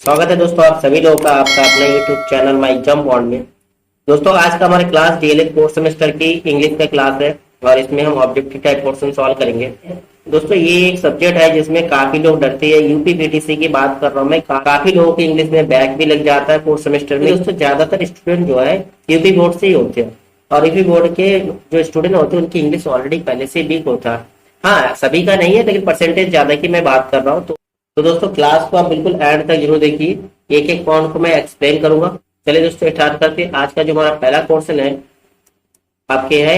स्वागत है दोस्तों आप सभी लोगों का आपका अपना YouTube channel my jump on में। दोस्तों आज का हमारा क्लास डीएलएड फोर्थ सेमेस्टर की इंग्लिश का क्लास है और इसमें हम ऑब्जेक्टिव टाइप क्वेश्चन सॉल्व करेंगे। दोस्तों ये एक सब्जेक्ट है जिसमें काफी लोग डरते हैं। यूपी पीटीसी की बात कर रहा हूँ मैं। काफी लोगों की इंग्लिश में बैक भी लग जाता है फोर्थ सेमेस्टर में। दोस्तों ज्यादातर स्टूडेंट जो है यूपी बोर्ड से ही होते हैं और यूपी बोर्ड के जो स्टूडेंट होते हैं उनकी इंग्लिश ऑलरेडी पहले से वीक होता है। हाँ सभी का नहीं है लेकिन परसेंटेज ज्यादा की मैं बात कर रहा हूँ। तो दोस्तों क्लास को आप बिल्कुल एंड तक जरूर देखिए। एक एक पॉइंट को मैं एक्सप्लेन करूंगा। चलिए दोस्तों स्टार्ट करते हैं। आज का जो हमारा पहला क्वेश्चन है आपके है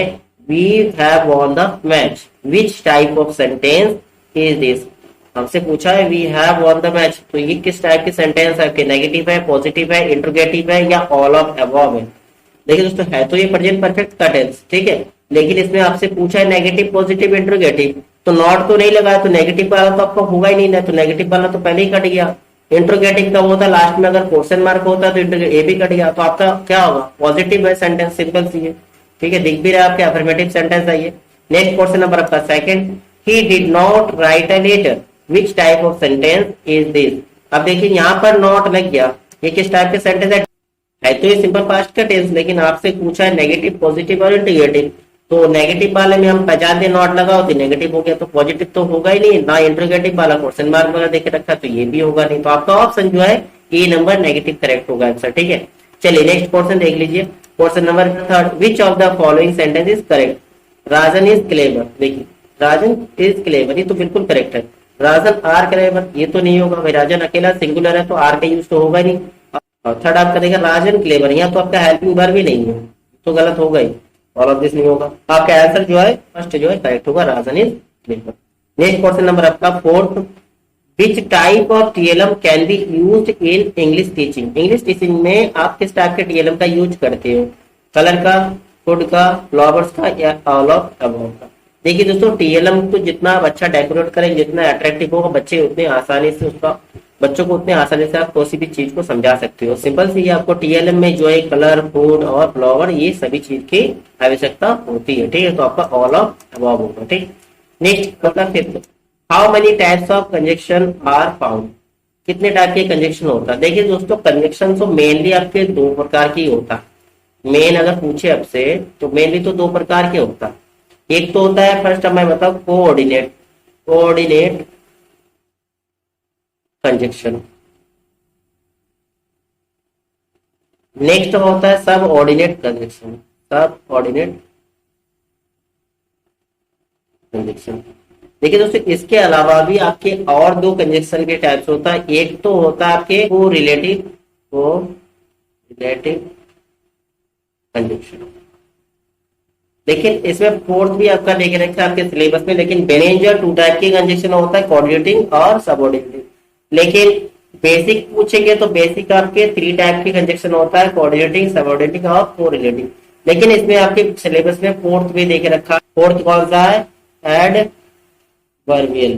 we have won the match which type of sentence is this. हमसे पूछा है we have won the match, तो ये किस टाइप के सेंटेंस है? नेगेटिव है, पॉजिटिव है, इंट्रोगेटिव है या ऑल ऑफ अबव है? देखिए दोस्तों है तो ये प्रेजेंट परफेक्ट का टेंस, ठीक है, लेकिन इसमें आपसे पूछा है नेगेटिव, पॉजिटिव, इंट्रोगेटिव, तो नॉट तो नहीं लगाया तो नेगेटिव वाला तो आपका होगा ही नहीं ना, तो नेगेटिव वाला तो पहले ही कट गया। इंट्रोगेटिव का होता लास्ट में, अगर क्वेश्चन मार्क होता तो ए भी कट गया, तो आपका क्या होगा? पॉजिटिव है सेंटेंस, सिंपल सी है, ठीक है, दिख भी रहा है आपके अफर्मेटिव सेंटेंस है ये। नेक्स्ट क्वेश्चन नंबर आपका second, he did not write a letter which type of sentence is this. अब देखिए यहाँ पर नॉट लग गया, ये किस टाइप के सेंटेंस है? तो ये सिंपल पास्ट का टेंस, लेकिन आपसे पूछा है नेगेटिव, पॉजिटिव और इंटीग्रेटिव, तो नेगेटिव वाले में हम पहचान दे नॉट लगा होती, नेगेटिव हो गया, तो पॉजिटिव तो होगा ही नहीं ना। इंटीग्रेटिव वाला क्वेश्चन मार्क वगैरह देके रखा तो ये भी होगा नहीं, तो आपका ऑप्शन जो है ए नंबर नेगेटिव करेक्ट होगा आंसर, ठीक है। चलिए नेक्स्ट क्वेश्चन देख लीजिए। Question number third, which of the following sentence is correct? Rajan is clever. देखिए राजन इज क्लेवर, ये तो बिल्कुल करेक्ट है। राजन आर क्लेवर, ये तो नहीं होगा भाई, राजन अकेला सिंगुलर है तो आर का यूज तो होगा नहीं। और थर्ड आपका देखा राजन क्लेवर, यहाँ तो आपका हेल्पिंग वर्ब भी नहीं है, तो गलत हो गई, ऑल ऑफ दिस नहीं होगा। आपका आंसर जो है फर्स्ट जो है करेक्ट होगा, Rajan is clever. Next question number आपका fourth, which type of TLM can be used in English teaching? English teaching में आप किस टाइप के टीएलएम का यूज करते हो? कलर का, फूड का, फ्लावर्स का या ऑल ऑफ अबव का? देखिए दोस्तों टीएलएम तो जितना आप अच्छा डेकोरेट करेंगे, जितना अट्रैक्टिव होगा, बच्चे उतने आसानी से उसका बच्चों को उतने आसानी से आप किसी भी चीज को समझा सकते हो। सिंपल सी आपको टीएलएम में जो है कलर, फूड और फ्लावर, ये सभी चीज की आवश्यकता होती है, ठीक है, तो आपका ऑल ऑफ अबव होगा, ठीक। नेक्स्ट मतलब fifth, how many types of conjunction are found? कितने टाइप के कंजक्शन होता है? देखिए दोस्तों कंजक्शन तो मेनली आपके दो प्रकार की होता है। मेन अगर पूछे आपसे तो मेनली तो दो प्रकार के होता है। एक तो होता है फर्स्ट मैं बताऊं कोऑर्डिनेट, कोऑर्डिनेट कंजक्शन। नेक्स्ट होता है सब ऑर्डिनेट कंजक्शन, सब ऑर्डिनेट कंजक्शन। देखिए दोस्तों इसके अलावा भी आपके और दो कंजक्शन के टाइप्स होता है। एक तो होता है आपके को रिलेटिव कंजक्शन, लेकिन इसमें फोर्थ भी आपका देखे रखा है आपके सिलेबस में, लेकिन मेन जो टू टाइप की कंजक्शन होता है कोऑर्डिनेटिंग और सबऑर्डिनेटिंग। लेकिन बेसिक पूछेंगे तो बेसिक आपके थ्री टाइप की कंजक्शन होता है, कोऑर्डिनेटिंग, सबऑर्डिनेटिंग और कोरिलेटिंग। लेकिन इसमें आपके सिलेबस में फोर्थ भी देके रखा है। फोर्थ कौन सा है? एडवर्बियल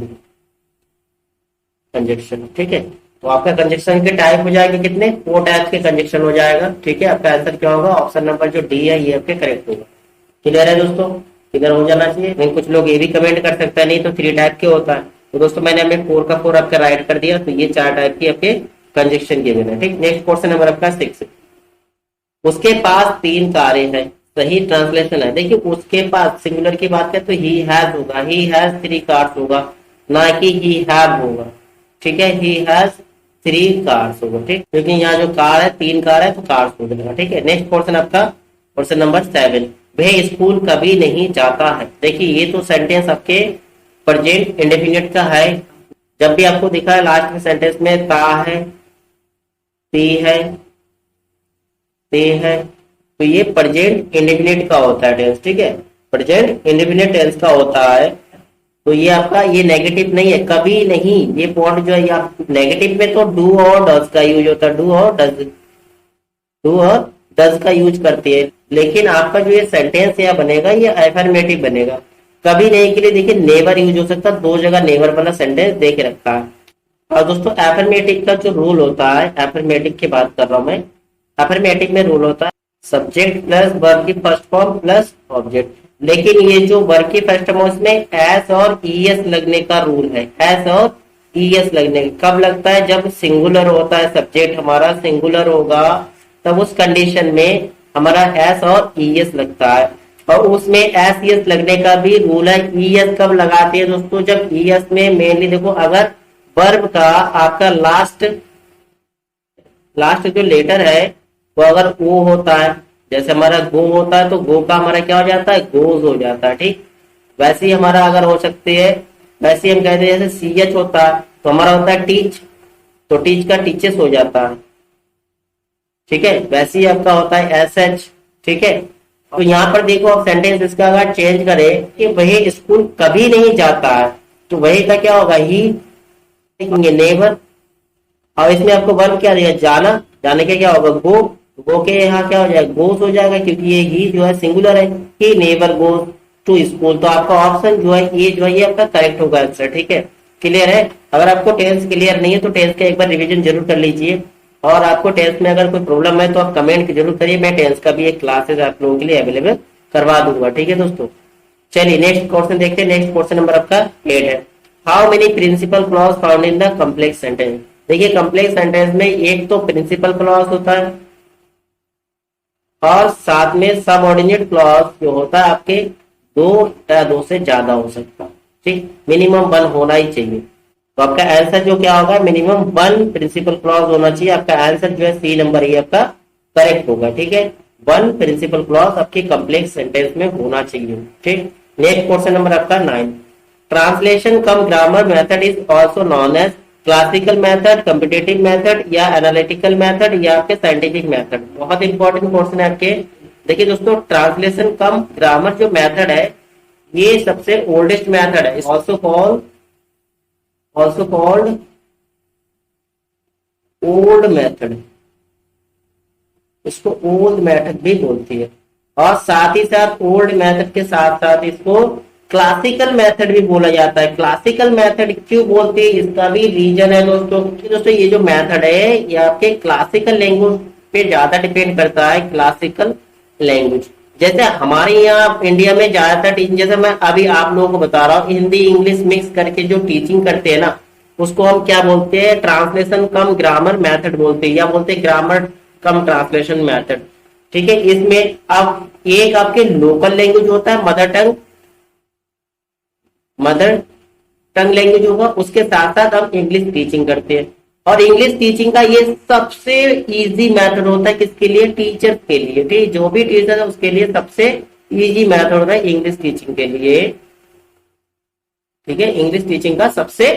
कंजक्शन, ठीक है। तो आपका कंजक्शन के टाइप हो जाएंगे कितने? 4 टाइप के कंजक्शन हो जाएगा, ठीक है। आपका आंसर क्या होगा? ऑप्शन नंबर जो डी है ये आपके करेक्ट होगा। क्लियर है दोस्तों? क्लियर हो जाना चाहिए। लेकिन कुछ लोग ये भी कमेंट कर सकता है नहीं तो 3 टाइप के होता है, तो दोस्तों मैंने हमें 4 का 4 आपका राइट कर दिया, तो ये 4 टाइप की आपके कंजक्शन के बिना, ठीक। नेक्स्ट क्वेश्चन नंबर आपका 6, उसके पास 3 कारें हैं, सही ट्रांसलेशन है। देखिए उसके पास सिंगुलर की बात करें तो ही हैज होगा, ही हैज 3 कार्स होगा, ना कि ही हैव होगा, ठीक है। ही हैज 3 कार्स होगा, ठीक, क्योंकि यहाँ जो कार है 3 कार है तो कार्स हो जाएगा, ठीक है। नेक्स्ट क्वेश्चन आपका क्वेश्चन नंबर 7, वह स्कूल कभी नहीं जाता है। देखिए ये तो सेंटेंस आपके प्रेजेंट इंडेफिनिट का है। जब भी आपको दिखा है लास्ट में सेंटेंस में ता है, ती है, ते है, तो ये प्रेजेंट इंडेफिनिट का होता है टेंस, ठीक है, प्रेजेंट इंडेफिनिट टेंस का होता है। तो ये आपका ये नेगेटिव नहीं है, कभी नहीं। ये पॉइंट जो है आप नेगेटिव में तो डू और डज का यूज होता है, डू और डज का यूज करती है, लेकिन आपका जो ये सेंटेंस यहाँ बनेगा ये अफर्मेटिव बनेगा। कभी नहीं के लिए देखिए नेवर यूज हो सकता, 2 जगह नेवर वाला सेंटेंस दे के रखा है। और दोस्तों अफर्मेटिव का जो रूल होता है, अफर्मेटिव की बात कर रहा हूं मैं, अफर्मेटिव में रूल होता है सब्जेक्ट प्लस वर्ब की फर्स्ट फॉर्म प्लस ऑब्जेक्ट। लेकिन ये जो वर्ब की फर्स्ट फॉर्म उसमें एस और ईएस लगने का रूल है, एस और ईएस लगने कब लगता है? जब सिंगुलर होता है, सब्जेक्ट हमारा सिंगुलर होगा तब उस कंडीशन में हमारा एस और ईएस लगता है। और उसमें एस ईएस लगने का भी रूल है। ईएस कब लगाते हैं दोस्तों? जब ईएस में मेनली देखो, अगर वर्ब का आपका लास्ट लास्ट जो लेटर है वो अगर ओ होता है, जैसे हमारा गो होता है तो गो का हमारा क्या हो जाता है? गोज हो जाता है। ठीक, वैसे ही हमारा अगर हो सकती है, वैसे ही हम कहते हैं जैसे सी एच होता है तो हमारा होता है टीच, तो टीच का टीचेस हो जाता है। ठीक है, वैसे ही आपका होता है एस एच। ठीक है, तो यहाँ पर देखो आप सेंटेंस इसका अगर चेंज करें कि वही स्कूल कभी नहीं जाता है, तो वही का क्या होगा? He never. और इसमें आपको वर्ब क्या दिया? जाना, जाने के क्या होगा? गो। गो के यहाँ क्या हो जाएगा? गोस हो जाएगा, क्योंकि ये ही जो है सिंगुलर है। He never goes to school. तो आपका ऑप्शन जो है ये जो है ये आपका करेक्ट होगा आंसर। ठीक है, क्लियर है? अगर आपको टेंस क्लियर नहीं है तो टेंस का एक बार रिवीजन जरूर कर लीजिए। और आपको टेंस में अगर कोई प्रॉब्लम है तो आप कमेंट जरूर करिए, मैं टेंस का भी एक क्लासेस आप लोगों के लिए अवेलेबल करवा दूंगा। ठीक है दोस्तों, चलिए नेक्स्ट क्वेश्चन देखते हैं। नेक्स्ट क्वेश्चन नंबर आपका 8 है। How many principal clause found in the complex sentence? देखिए कंप्लेक्स सेंटेंस में एक तो प्रिंसिपल क्लॉज होता है और साथ में सबऑर्डिनेट क्लॉज जो होता है आपके दो या दो से ज्यादा हो सकता है। ठीक, मिनिमम वन होना ही चाहिए। तो आपका आंसर जो क्या होगा? मिनिमम वन प्रिंसिपल क्लॉज होना चाहिए। आपका आंसर जो है सी नंबर ये आपका करेक्ट होगा। ठीक है, वन प्रिंसिपल क्लॉज आपके कम्प्लेक्स सेंटेंस में होना चाहिए। ठीक, नेक्स्ट क्वेश्चन नंबर आपका 9। Translation cum grammar method is also known as classical method, competitive method या एनालिटिकल मेथड या आपके साइंटिफिक मेथड। बहुत इंपॉर्टेंट क्वेश्चन है आपके। देखिए दोस्तों, ट्रांसलेशन कम ग्रामर जो मेथड है ये सबसे ओल्डेस्ट मेथड है। ऑल्सो कॉल्ड ओल्ड मेथड, इसको ओल्ड मेथड भी बोलती है। और साथ ही साथ ओल्ड मेथड के साथ साथ इसको क्लासिकल मेथड भी बोला जाता है। क्लासिकल मेथड क्यों बोलते हैं इसका भी रीजन है दोस्तों। दोस्तों ये जो मेथड है ये आपके क्लासिकल लैंग्वेज पे ज्यादा डिपेंड करता है। क्लासिकल लैंग्वेज जैसे हमारे यहाँ इंडिया में ज्यादातर टीचिंग, जैसे मैं अभी आप लोगों को बता रहा हूँ, हिंदी इंग्लिश मिक्स करके जो टीचिंग करते हैं ना उसको हम क्या बोलते हैं? ट्रांसलेशन कम ग्रामर मेथड बोलते हैं या बोलते हैं ग्रामर कम ट्रांसलेशन मेथड। ठीक है, इसमें अब एक आपके लोकल लैंग्वेज होता है, मदर टंग लैंग्वेज होगा, उसके साथ साथ हम इंग्लिश टीचिंग करते हैं। और इंग्लिश टीचिंग का ये सबसे इजी मेथड होता है किसके लिए? टीचर के लिए। ठीक, जो भी टीचर है उसके लिए सबसे इजी मेथड होता है इंग्लिश टीचिंग के लिए। ठीक है, इंग्लिश टीचिंग का सबसे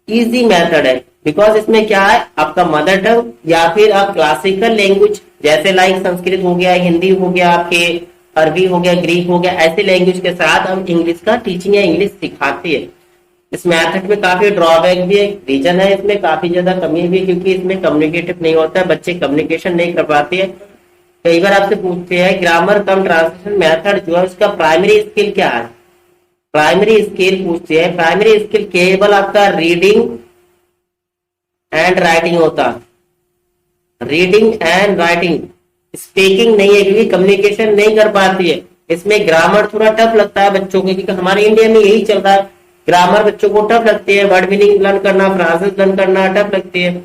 इजी मेथड है, बिकॉज इसमें क्या है? आपका मदर टंग या फिर आप क्लासिकल लैंग्वेज जैसे लाइक संस्कृत हो गया, हिंदी हो गया, आपके अरबी हो गया, ग्रीक हो गया, ऐसे लैंग्वेज के साथ हम इंग्लिश का टीचिंग या इंग्लिश सिखाते हैं। इस मेथड में काफी ड्रॉबैक भी है, रीजन है इसमें काफी ज्यादा कमी भी, क्योंकि इसमें कम्युनिकेटिव नहीं होता है, बच्चे कम्युनिकेशन नहीं कर पाते हैं। कई बार आपसे पूछते हैं ग्रामर कम ट्रांसलेशन मेथड जो है उसका प्राइमरी स्किल क्या है? प्राइमरी स्किल पूछते हैं। प्राइमरी स्किल केवल आपका रीडिंग एंड राइटिंग होता है। रीडिंग एंड राइटिंग, स्पीकिंग नहीं है, क्योंकि कम्युनिकेशन नहीं कर पाती है। इसमें ग्रामर थोड़ा टफ लगता है बच्चों को, क्योंकि हमारे इंडिया में यही चल रहा है, ग्रामर बच्चों को टफ लगती है, वर्ड मीनिंग लर्न करना, फ्रांसेस लर्न करना टफ लगती है।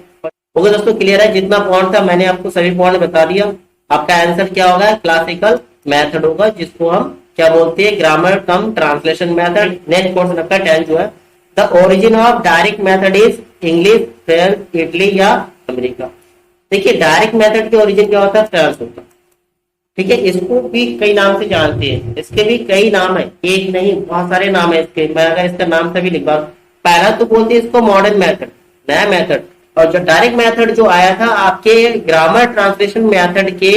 ओके दोस्तों, क्लियर है? जितना पॉइंट था मैंने आपको सभी पॉइंट बता दिया। आपका आंसर क्या होगा? क्लासिकल मेथड होगा, जिसको हम क्या बोलते हैं? ग्रामर कम ट्रांसलेशन मेथड। नेक्स्ट क्वेश्चन आपका 10 जो है, the origin of direct method is English, France, Italy या अमेरिका। देखिए डायरेक्ट मेथड के ओरिजिन क्या होता है? फ्रांस होता है। ठीक है, इसको भी कई नाम से जानते हैं, इसके भी कई नाम है, एक नहीं बहुत सारे नाम है इसके। मैं अगर इसका नाम सभी लिखवा, पहला तो बोलते हैं इसको मॉडर्न मेथड, नया मेथड। और जो डायरेक्ट मेथड जो आया था आपके ग्रामर ट्रांसलेशन मेथड के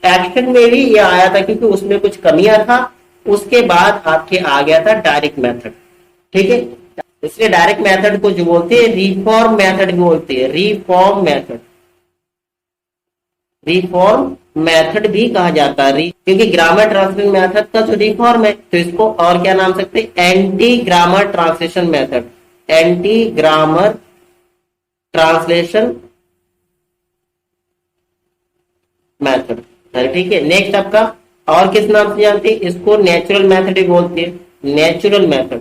एक्शन में भी ये आया था, क्योंकि उसमें कुछ कमियां था, उसके बाद आपके आ गया था डायरेक्ट मेथड। ठीक है, इसलिए डायरेक्ट मेथड को जो बोलते हैं रिफॉर्म मेथड भी बोलते हैं, रिफॉर्म मेथड, रिफॉर्म मेथड भी कहा जाता है, क्योंकि ग्रामर ट्रांसलेशन मेथड का जो रिफॉर्म है तो इसको और क्या नाम सकते हैं? Anti grammar translation method, anti grammar translation method. ठीक है, नेक्स्ट आपका और किस नाम से जानते हैं? इसको नेचुरल मेथड भी बोलते हैं, नेचुरल मेथड,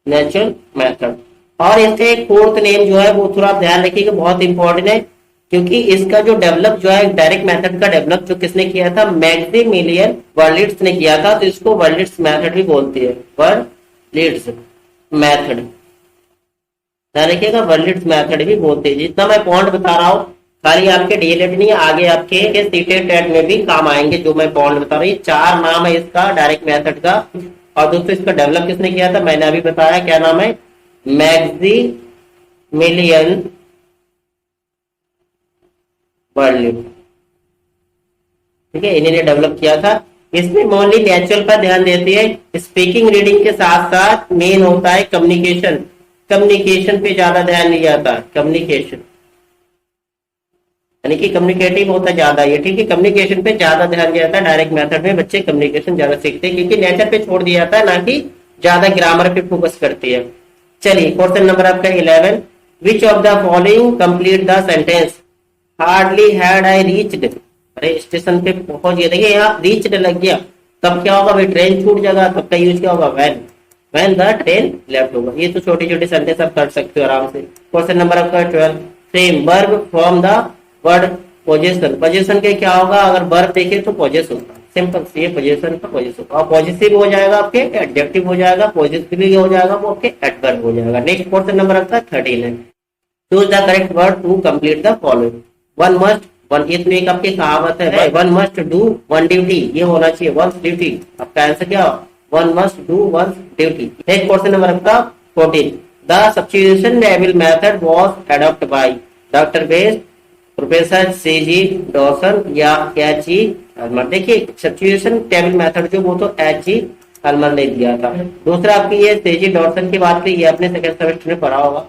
नेचुरल मेथड। और इसका एक फोर्थ नेम जो है वो थोड़ा आप ध्यान रखिएगा, बहुत इंपॉर्टेंट है, क्योंकि इसका जो डेवलप जो है डायरेक्ट मेथड का डेवलप जो किसने किया था, मैक्सिमिलियन वर्लिट्ज ने किया था, तो इसको वर्लिट्ज मेथड भी बोलते हैं, वर्लिट्ज मेथड। ध्यान रखिएगा, वर्लिट्ज मेथड भी बोलते हैं। जितना मैं पॉइंट बता रहा हूँ खाली आपके डीएलएड नहीं, आगे आपके सीटेट टेट में भी काम आएंगे जो मैं पॉइंट बता रहा हूँ। ये 4 नाम है इसका डायरेक्ट मेथड का। और दोस्तों इसका डेवलप किसने किया था, मैंने अभी बताया, क्या नाम है, मैक्सिमिलियन वर्लिट। ठीक है, इन्होंने डेवलप किया था। इसमें मोनली नेचुरल पर ध्यान देते हैं, स्पीकिंग रीडिंग के साथ साथ मेन होता है कम्युनिकेशन। कम्युनिकेशन पे ज्यादा ध्यान नहीं जाता, कम्युनिकेशन यानी कि कम्युनिकेटिव होता है ज्यादा ये। ठीक है, कम्युनिकेशन पे ज्यादा ध्यान दिया जाता है डायरेक्ट मेथड में, बच्चे कम्युनिकेशन ज्यादा सीखते हैं क्योंकि नेचर पे छोड़ दिया जाता है, ना कि ज्यादा ग्रामर पे फोकस करती है। चलिए क्वेश्चन नंबर आपका 11, which of the following complete the sentence, hardly had I reached. अरे स्टेशन पे पहुंच गया, देखिए यहाँ रीच्ड लग गया, तब क्या होगा भाई, ट्रेन छूट जाएगा, तब का यूज क्या होगा, व्हेन द ट्रेन लेफ्ट होगा। ये तो छोटी छोटी सेंटेंस आप कर सकते हो आराम से। क्वेश्चन नंबर आपका 12, same verb from the word possession. Possession के क्या होगा, अगर वर्ब देखे तो पोजेस होगा, सिंपल ये पोजेशन का पोजेस होगा। और पॉजिटिव हो जाएगा आपके एडजेक्टिव हो जाएगा, पॉजिटिवली हो जाएगा वो आपके एडवर्ब हो जाएगा। नेक्स्ट क्वेश्चन नंबर आपका 13 है, choose the correct word to complete the following. One must, one, ये तो एक आपकी कहावत है, one must do one duty, ये होना चाहिए वन ड्यूटी। आपका आंसर क्या हो, one must do one duty. Next question number आपका 14, the substitution table method was adopted by doctor Best, professor CG Dawson या एच.जी. अल्मर। देखिए सब्स्टिट्यूशन टेबल मेथड जो वो तो एच.जी. अल्मर ने दिया था। दूसरा आपकी ये सीजी डॉसन की बात की, ये आपने सेकंड सेमेस्टर में पढ़ा होगा।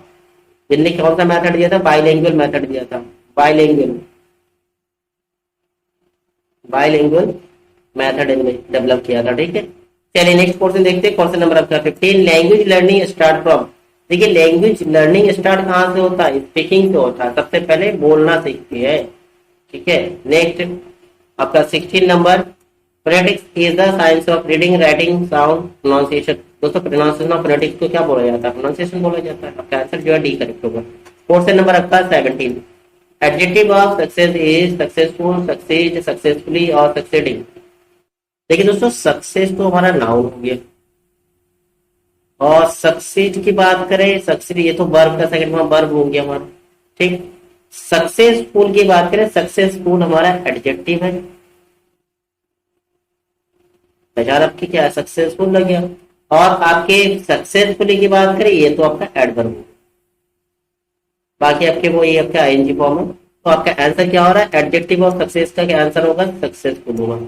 जिनने कौन सा मेथड दिया था, बाइलिंगुअल मेथड दिया था, बाइलिंगुअल मेथड इनमें डेवलप किया था। ठीक है, चलिए नेक्स्ट क्वेश्चन देखते हैं। क्वेश्चन नंबर आपका 15, लैंग्वेज लर्निंग स्टार्ट फ्रॉम। देखिए लैंग्वेज लर्निंग स्टार्ट कहाँ से होता है, स्पीकिंग से होता है, सबसे पहले बोलना सीखती है। ठीक है, नेक्स्ट आपका 16 number, phonetics is the science of reading writing sound pronunciation. दोस्तों प्रोनाउंसिएशन ऑफ फोनेटिक्स को क्या बोला जाता है, प्रोनाउंसिएशन बोला जाता है। आपका आंसर जो है डी करेक्ट होगा। क्वेश्चन नंबर आपका 17, adjective of success is successful, succeed, successfully और सक्सीडिंग। देखिए दोस्तों सक्सेस तो हमारा नाउन हो गया, और सक्सीड की बात करें, सक्सीड ये तो वर्ब का सेकंड फॉर्म वर्ब हो गया हमारा। ठीक, सक्सेसफुल की बात करें, सक्सेसफुल हमारा एडजेक्टिव है, पहचान आपकी क्या है, सक्सेसफुल लग गया। और आपके सक्सेसफुली की बात करें, ये तो आपका एडवर्ब हो, बाकी आपके वो ये आपका आईएनजी फॉर्म है। तो आपका आंसर क्या हो रहा है, एडजेक्टिव ऑफ सक्सेस का क्या आंसर होगा, सक्सेसफुल होगा।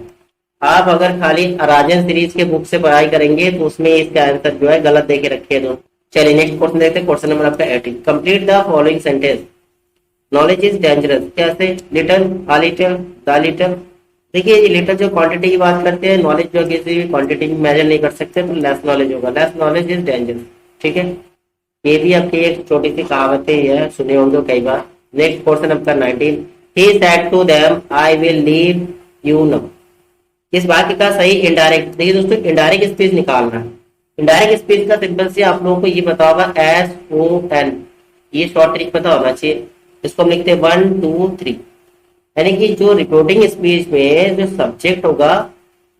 आप अगर खाली राजन सीरीज के बुक से पढ़ाई करेंगे तो उसमें इसका आंसर जो है गलत देके रखे दो। चलिए नेक्स्ट क्वेश्चन देखते हैं। क्वेश्चन नंबर आपका 18, complete the following sentence, knowledge is dangerous. कैसे, little, a little, the little. देखिए ये लिटल जो क्वांटिटी की बात करते हैं, नॉलेज जो किसी भी क्वांटिटी में मेजर नहीं कर सकते, तो लेस नॉलेज होगा, लेस नॉलेज इज डेंजरस। ठीक है, ये भी आपकी एक छोटी सी कहावतें है, सुने होंगे कई बार। नेक्स्ट क्वेश्चन आपका 19, he said to them I will leave you now। इस वाक्य का सही इनडायरेक्ट, देखिए दोस्तों इनडायरेक्ट स्पीच निकालना है। इनडायरेक्ट स्पीच का सिंपल से आप लोगों को ये पता होगा, SON, ये शॉर्ट ट्रिक पता होना चाहिए। इसको हम लिखते हैं 1 2 3, यानी कि जो रिपोर्टिंग स्पीच में जो सब्जेक्ट होगा,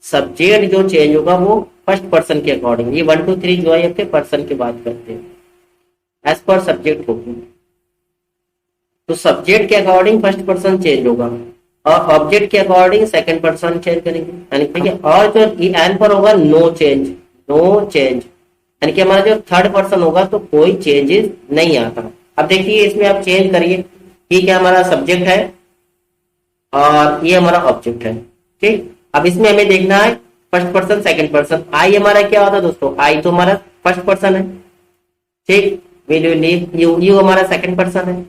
सब्जेक्ट जो चेंज होगा वो फर्स्ट पर्सन के अकॉर्डिंग, ये 1 2 3 जो है आपके पर्सन की बात करते हैं, एज पर सब्जेक्ट होगी, तो सब्जेक्ट के अकॉर्डिंग फर्स्ट पर्सन चेंज होगा और ऑब्जेक्ट के अकॉर्डिंग सेकंड पर्सन चेंज करेंगे, यानी ठीक है। और जो एन पर होगा नो चेंज, नो चेंज, यानी कि हमारा जो थर्ड पर्सन होगा तो कोई चेंजेस नहीं आता। अब देखिए इसमें आप चेंज करिए, ये क्या हमारा सब्जेक्ट है और ये हमारा ऑब्जेक्ट है। ठीक, अब इसमें हमें देखना है फर्स्ट पर्सन सेकंड पर्सन। आई हमारा क्या होता है दोस्तों, आई तो हमारा फर्स्ट पर्सन है। ठीक, विल यू लीव, यू हमारा सेकंड पर्सन है।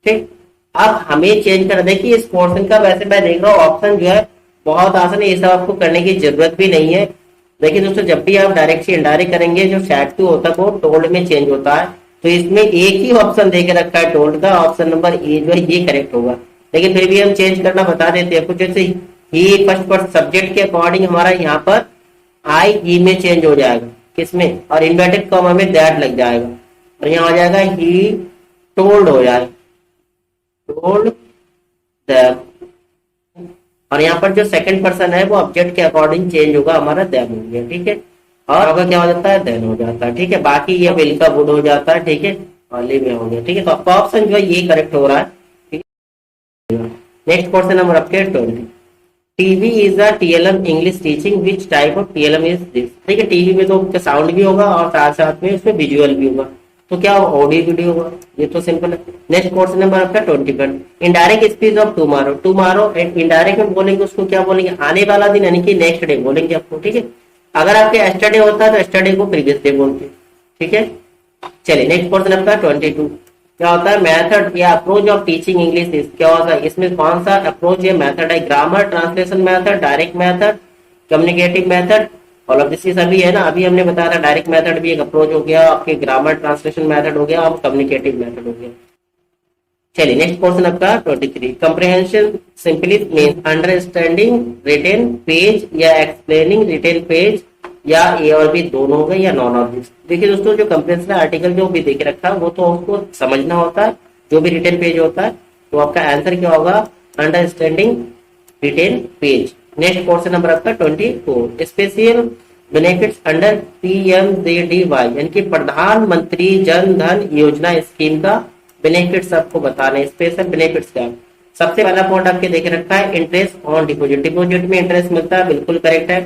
ठीक, अब हमें चेंज करना, देखिए इस पोर्शन का वैसे मैं देख रहा हूँ ऑप्शन जो है बहुत आसान है, ये सब आपको करने की जरूरत भी नहीं है। देखिए दोस्तों जब भी आप डायरेक्ट से इनडायरेक्ट करेंगे, जो शैट टू होता है वो टोल्ड में चेंज होता है, तो इसमें एक ही ऑप्शन देके रखा है टोल्ड का, ऑप्शन नंबर ए जो है ये करेक्ट होगा। लेकिन फिर भी हम चेंज करना बता देते हैं कुछ, जैसे ही फर्स्ट पर सब्जेक्ट के अकॉर्डिंग हमारा यहाँ पर आई ई में चेंज हो जाएगा, किसमें, और इन्वर्टेड कॉमा में दैट लग जाएगा और यहाँ आ जाएगा ही टोल्ड हो जाएगा, टोल्ड दैम। और यहाँ पर जो सेकंड पर्सन है वो ऑब्जेक्ट के अकॉर्डिंग चेंज होगा, हमारा दैम हो गया, ठीक है। और आपका क्या हो जाता है, देन हो जाता है, ठीक है। बाकी ये विल का वुड हो जाता है, ठीक है, और लिव में हो गया, ठीक है। तो आपका ऑप्शन जो है ये करेक्ट हो रहा है, ठीक है। नेक्स्ट क्वेश्चन नंबर आपके 20। TV is a TLM English teaching, which type of TLM is this. ठीक है, टीवी में तो साउंड भी होगा और साथ साथ में उसमें विजुअल भी होगा, तो क्या ऑडियो वीडियो होगा, ये तो सिंपल है। नेक्स्ट क्वेश्चन नंबर आपका 21। Indirect speech of tomorrow, tomorrow indirect में बोलेंगे उसको क्या बोलेंगे, आने वाला दिन, यानी कि नेक्स्ट डे बोलेंगे आपको, ठीक है। अगर आपके एस्टरडे होता है तो एस्टरडे को प्रीवियस डे बोलते हैं, ठीक है। चलिए नेक्स्ट क्वेश्चन आपका 22। क्या होता है, मेथड या approach of teaching English is, क्या होता है इसमें कौन सा अप्रोच या मेथड है, grammar, translation method, direct method, communicative method, all of this सभी है ना। अभी हमने बताया था डायरेक्ट मेथड भी एक अप्रोच हो गया, आपके ग्रामर ट्रांसलेशन मेथड हो गया और कम्युनिकेटिव मेथड हो गया। चलिए नेक्स्ट क्वेश्चन आपका 23। Comprehension simply means understanding written page या एक्सप्लेनिंग रिटेन पेज, या ए और बी दोनों हो गए या नॉन ऑफ दिस। देखिए दोस्तों, जो कंप्रिहेंशन आर्टिकल जो भी देख रखा है वो तो उसको समझना होता है, जो भी रिटेन पेज होता है, तो आपका आंसर क्या होगा, understanding written page. Next question number आपका 24। स्पेशल बेनिफिट्स अंडर पीएमजेडीवाई, यानी कि प्रधानमंत्री जन धन योजना स्कीम का बेनिफिट्स आपको बताने, स्पेशल बेनिफिट्स क्या। सबसे पहला पॉइंट आपके देख रखा है इंटरेस्ट ऑन डिपॉजिट, डिपॉजिट में इंटरेस्ट मिलता है, बिल्कुल करेक्ट है।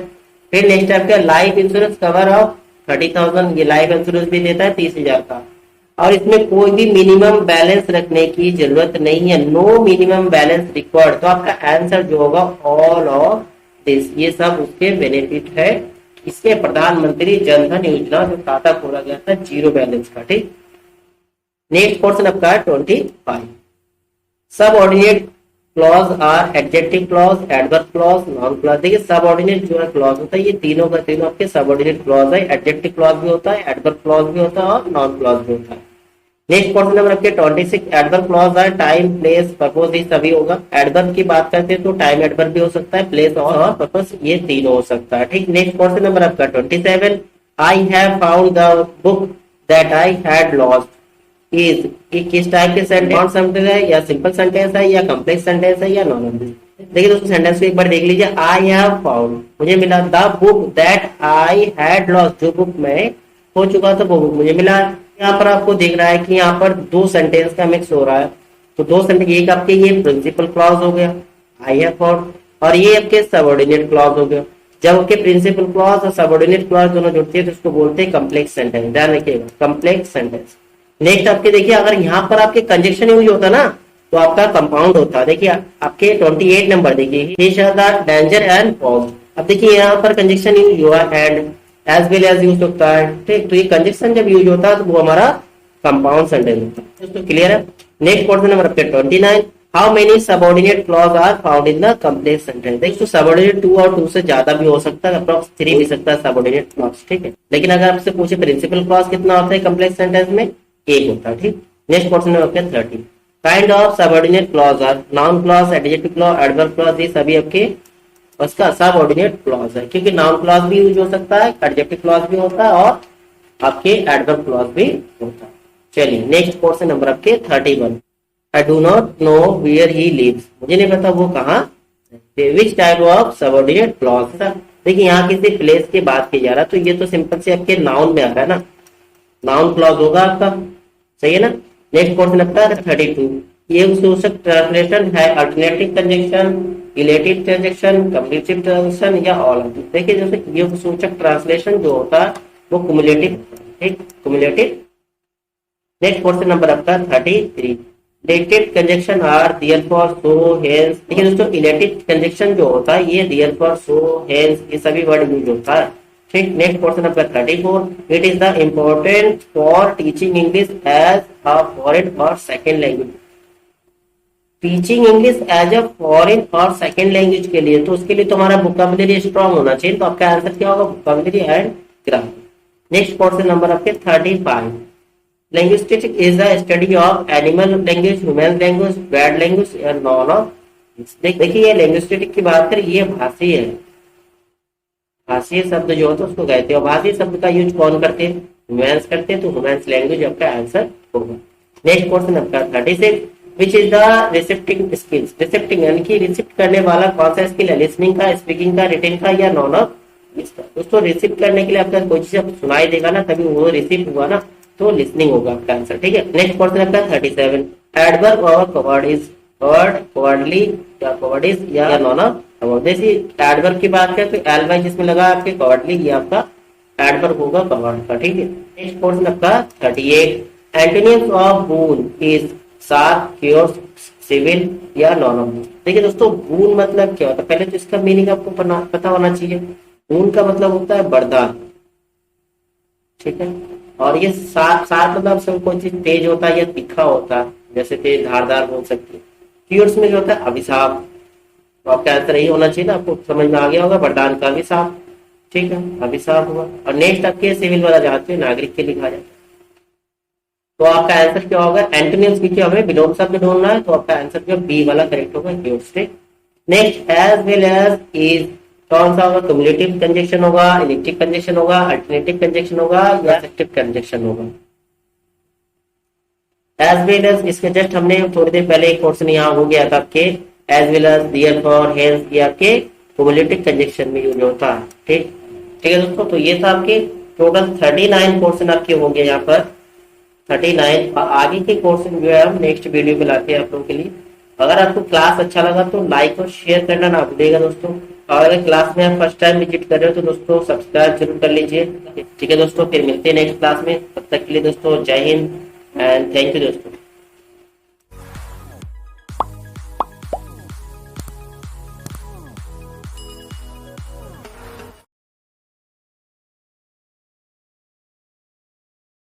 फिर नेक्स्ट आपका लाइफ इंश्योरेंस कवर ऑफ 30,000, ये लाइफ इंश्योरेंस भी देता है 30,000 का, और इसमें कोई भी मिनिमम बैलेंस रखने की जरूरत नहीं है, नो मिनिमम बैलेंस रिक्वायर्ड। तो आपका आंसर जो होगा ऑल ऑफ दिस, ये सब उसके बेनिफिट है, इसके प्रधानमंत्री जन धन योजना जो खाता खोला गया था जीरो बैलेंस का, ठीक। नेक्स्ट क्वेश्चन आपका 25। Subordinate clause are adjective clause, adverb clause, noun clause. देखिए सबऑर्डिनेट जो है क्लॉज होता है, ये तीनों का तीनों आपके सबऑर्डिनेट क्लॉज है, एडजेक्टिव क्लॉज भी होता है, एडवर्ब क्लॉज भी होता है और नॉन क्लॉज भी होता है। नेक्स्ट क्वेश्चन नंबर आपके 26। एडवर्ब क्लॉज है टाइम, प्लेस, पर्पस, ये सभी होगा। एडवर्ब की बात करते हैं तो टाइम एडवर्ब भी हो सकता है, प्लेस और पर्पस, ये तीनों हो सकता है, ठीक। नेक्स्ट क्वेश्चन नंबर आपका 27। I have found the book that I had lost is, ये किस टाइप के सेंटेंस है, या सिंपल सेंटेंस है, या कॉम्प्लेक्स सेंटेंस है, या नॉन। देखिए दोस्तों सेंटेंस को एक बार देख लीजिए। आई हैव फाउंड, मुझे मिला, the book that I had lost, जो बुक में हो चुका था वो बुक मुझे मिला। यहाँ पर आपको देख रहा है कि यहाँ पर दो सेंटेंस का मिक्स हो रहा है, तो दो सेंटेंस, एक आपके ये प्रिंसिपल क्लॉज हो गया आई हैव फाउंड, और ये आपके सबऑर्डिनेट क्लॉज हो गया। जब आपके प्रिंसिपल क्लॉज और सबऑर्डिनेट क्लॉज दोनों जुड़ते हैं तो उसको बोलते हैं कम्प्लेक्स सेंटेंस, ध्यान रखिएगा, कम्प्लेक्स सेंटेंस। नेक्स्ट आपके देखिए, अगर यहाँ पर आपके कंजक्शन यूज होता ना तो आपका कंपाउंड होता है। देखिए आपके 28 नंबर देखिए, डेंजर एंड पॉज। अब देखिए यहाँ पर कंजक्शन यूज हुआ and, as well as use होता है, ठीक। तो ये कंजक्शन जब यूज होता है तो वो हमारा कंपाउंड सेंटेंस होता है, दोस्तों क्लियर है। नेक्स्ट क्वेश्चन नंबर आपके 29। How many subordinate clause are found in the complex sentence. देखिए सबऑर्डिनेट 2 और 2 से ज्यादा भी हो सकता है, अप्रॉक्स 3 भी सकता है सबऑर्डिनेट क्लॉज, ठीक है। लेकिन अगर आपसे पूछे प्रिंसिपल क्लॉज कितना होता है कम्प्लेक्स सेंटेंस में, एक होता है, ठीक। नेक्स्ट क्वेश्चन है आपके 30। Kind of subordinate clause are noun clause, adjective clause, adverb clause, ये सभी आपके उसका सबऑर्डिनेट क्लॉज है, क्योंकि नाउन क्लॉज भी यूज हो सकता है, एडजेक्टिव क्लॉज भी होता है और आपके एडवर्ब क्लॉज भी होता है। चलिए नेक्स्ट क्वेश्चन नंबर आपके 31। I do not know where he lives, मुझे नहीं पता वो कहाँ, which type of subordinate clause. देखिए यहाँ किसी प्लेस की बात की जा रहा है, तो ये तो सिंपल से आपके नाउन में आ रहा है ना, नाउन क्लॉज होगा आपका, सही है ना। नेक्स्ट क्वेश्चन आपका 32। ये सूचक ट्रांसलेशन है alternative conjunction, relative transaction, cumulative transaction, या ऑल ऑफ दिस। देखिए जैसे ये सूचक ट्रांसलेशन जो होता है वो कुमुलेटिव, ठीक, कुमुलेटिव। नेक्स्ट क्वेश्चन नंबर आपका 33। Related conjunction are therefore so hence. देखिए दोस्तों रिलेटिव कंजंक्शन जो होता है ये देयरफॉर सो हेंस ये सभी वर्ड यूज होता है, ठीक। Next question number 34। It is the important for teaching English as a foreign और second language. Teaching English as a foreign और सेकेंड लैंग्वेज के लिए, तो उसके लिए तुम्हारा वोकैबुलरी स्ट्रांग होना चाहिए, तो आपका आंसर क्या होगा, vocabulary and grammar. Next question number आपके 35। Linguistics is the study of animal language, human language, bird language and non of. देखिए ये लिंग्विस्टिक्स की बात करें, ये भाषी है, भाषीय शब्द जो होता है उसको कहते हैं। और भाषीय शब्द का यूज कौन करते हैं? ह्यूमन्स करते हैं, तो ह्यूमन्स लैंग्वेज आपका आंसर होगा। नेक्स्ट क्वेश्चन आपका 36, विच इज द रिसेप्टिंग स्किल्स। रिसेप्टिंग यानी कि रिसिप्ट करने वाला कौन सा स्किल है? लिसनिंग का, स्पीकिंग का, रिटेन का, या नॉन ऑफ इसका। दोस्तों रिसिप्ट करने के लिए आपका कोई चीज आपको सुनाई देगा ना, तभी वो रिसिप्ट हुआ ना, तो लिसनिंग होगा आपका आंसर। ठीक है, नेक्स्ट क्वेश्चन आपका 37, एडवर्ब और कवर्ड इज वर्ड कवर्डली या कवर्डिस या नॉन ऑफ अबाउट। जैसे एडवर्ब की बात करें तो एल वाई जिसमें लगा आपके कवर्डली, ये आपका एडवर्ब होगा कवर्ड का। ठीक है, नेक्स्ट क्वेश्चन आपका 38, antonyms of boon is sharp, curse, civil या नॉन ऑफ। देखिए दोस्तों, बून मतलब क्या होता है? पहले तो इसका मीनिंग आपको पता होना चाहिए। बून का मतलब होता है वरदान, ठीक है। और ये शार्प, शार्प मतलब सब कोई चीज तेज होता है या तीखा होता है, जैसे तेज धारदार बोल सकते हैं। क्योर्स में जो होता है अभिशाप, तो आपका आंसर यही होना चाहिए ना, आपको समझ में आ गया होगा, वरदान का अभिशाप। ठीक है, अभिशाप हुआ। और नेक्स्ट आपके सिविल वाला जाते हैं, नागरिक के लिखा जाता है। तो आपका आंसर क्या होगा? एंटोनिम्स की हमें विलोम शब्द ढूंढना है, तो आपका आंसर जो बी वाला करेक्ट होगा, curse. Next as well as is कौन सा होगा? क्युमुलेटिव कंजक्शन होगा, इलिप्टिक कंजक्शन होगा, अल्टरनेटिव कंजक्शन होगा, या एडजेक्टिव कंजक्शन होगा। एज वेल एज, इसके जस्ट हमने थोड़ी देर पहले एक क्वेश्चन यहाँ हो गया था आपके, as well as, therefore, hence, ये आपके क्युमुलेटिव कंजक्शन में यूज होता है। ठीक ठीक है दोस्तों, तो ये था आपके टोटल 39 क्वेश्चन आपके हो गए यहाँ पर 39। आगे के क्वेश्चन जो है हम नेक्स्ट वीडियो में लाते हैं आप लोगों के लिए। अगर आपको क्लास अच्छा लगा तो लाइक और शेयर करना ना भूलिएगा दोस्तों। और अगर क्लास में आप फर्स्ट टाइम विजिट कर रहे हो तो दोस्तों सब्सक्राइब जरूर कर लीजिए। ठीक है दोस्तों, फिर मिलते हैं नेक्स्ट क्लास में। तब तक के लिए दोस्तों जय हिंद एंड थैंक यू दोस्तों।